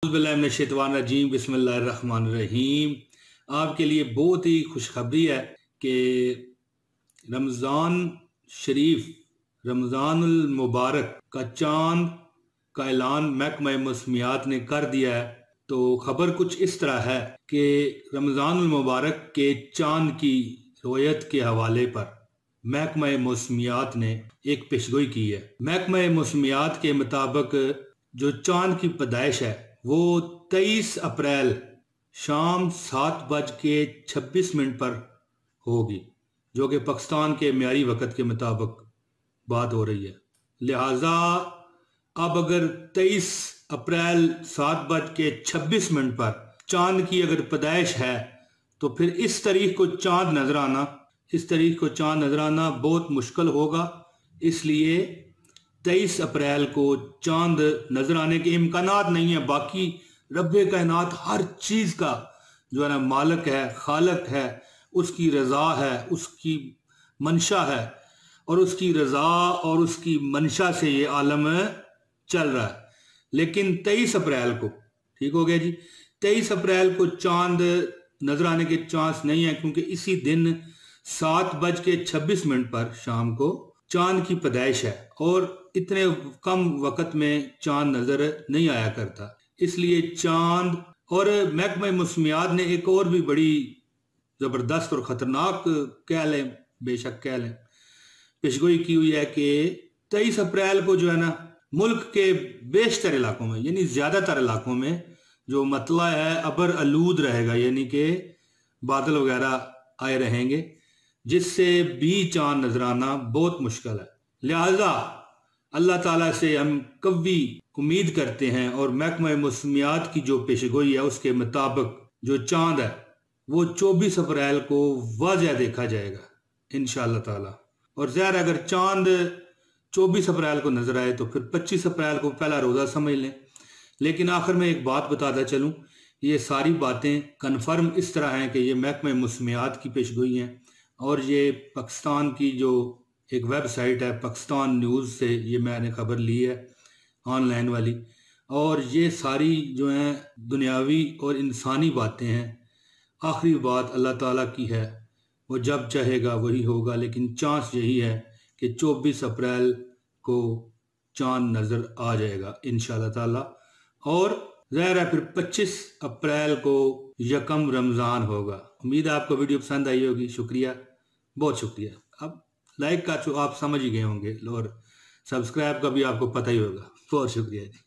बिस्मिल्लाहिर्रहमानिर्रहीम बिस्मिल्लाहिर्रहमानिर्रहीम। आपके लिए बहुत ही खुशखबरी है कि रमज़ान शरीफ रमज़ानुल मुबारक का चांद का ऐलान महकमा मौसमियात ने कर दिया है। तो खबर कुछ इस तरह है कि रमज़ानुल मुबारक के चांद की रोयत के हवाले पर महकमा मौसमियात ने एक पेशगोई की है। महकमा मौसमियात के मुताबिक जो चांद की पैदाइश है वो 23 अप्रैल शाम 7:26 पर होगी, जो कि पाकिस्तान के म्यारी वक़्त के मुताबिक बात हो रही है। लिहाजा अब अगर 23 अप्रैल 7:26 पर चांद की अगर पैदाइश है तो फिर इस तारीख को चांद नजर आना बहुत मुश्किल होगा। इसलिए 23 अप्रैल को चांद नजर आने के इम्कानात नहीं है। बाकी रब्बे कायनात हर चीज का जो है ना मालिक है, खालक है, उसकी रजा है, उसकी मंशा है और उसकी रजा और उसकी मंशा से ये आलम चल रहा है। लेकिन 23 अप्रैल को, ठीक हो गया जी, 23 अप्रैल को चांद नजर आने के चांस नहीं है, क्योंकि इसी दिन 7:26 पर शाम को चांद की पैदाइश है और इतने कम वक्त में चांद नजर नहीं आया करता। इसलिए चांद और महकमा मौसमियात ने एक और भी बड़ी जबरदस्त और खतरनाक कह लें, बेशक कह लें, पेशगोई की हुई है कि 23 अप्रैल को जो है ना मुल्क के बेशतर इलाकों में, यानी ज्यादातर इलाकों में जो मतला है अबर आलूद रहेगा, यानी कि बादल वगैरह आए रहेंगे, जिससे भी चांद नजर आना बहुत मुश्किल है। लिहाजा अल्लाह ताला से हम कवी उम्मीद करते हैं और महकमा मौसमियात की जो पेशगोई है उसके मुताबिक जो चांद है वो 24 अप्रैल को वाज़ह देखा जाएगा इंशाअल्लाह ताला। और ज़ाहिर अगर चांद 24 अप्रैल को नजर आए तो फिर 25 अप्रैल को पहला रोज़ा समझ लें। लेकिन आखिर में एक बात बताता चलूँ, ये सारी बातें कन्फर्म इस तरह हैं कि ये महकमा मौसमियात की पेशगोई हैं और ये पाकिस्तान की जो एक वेबसाइट है पाकिस्तान न्यूज़ से ये मैंने खबर ली है, ऑनलाइन वाली। और ये सारी जो हैं दुनियावी और इंसानी बातें हैं। आखिरी बात अल्लाह ताला की है, वो जब चाहेगा वही होगा। लेकिन चांस यही है कि 24 अप्रैल को चांद नज़र आ जाएगा इंशाअल्लाह ताला। और ज़ाहिर है फिर 25 अप्रैल को यकम रमज़ान होगा। उम्मीद है आपको वीडियो पसंद आई होगी। शुक्रिया, बहुत शुक्रिया। अब लाइक का तो आप समझ ही गए होंगे और सब्सक्राइब का भी आपको पता ही होगा। बहुत शुक्रिया जी।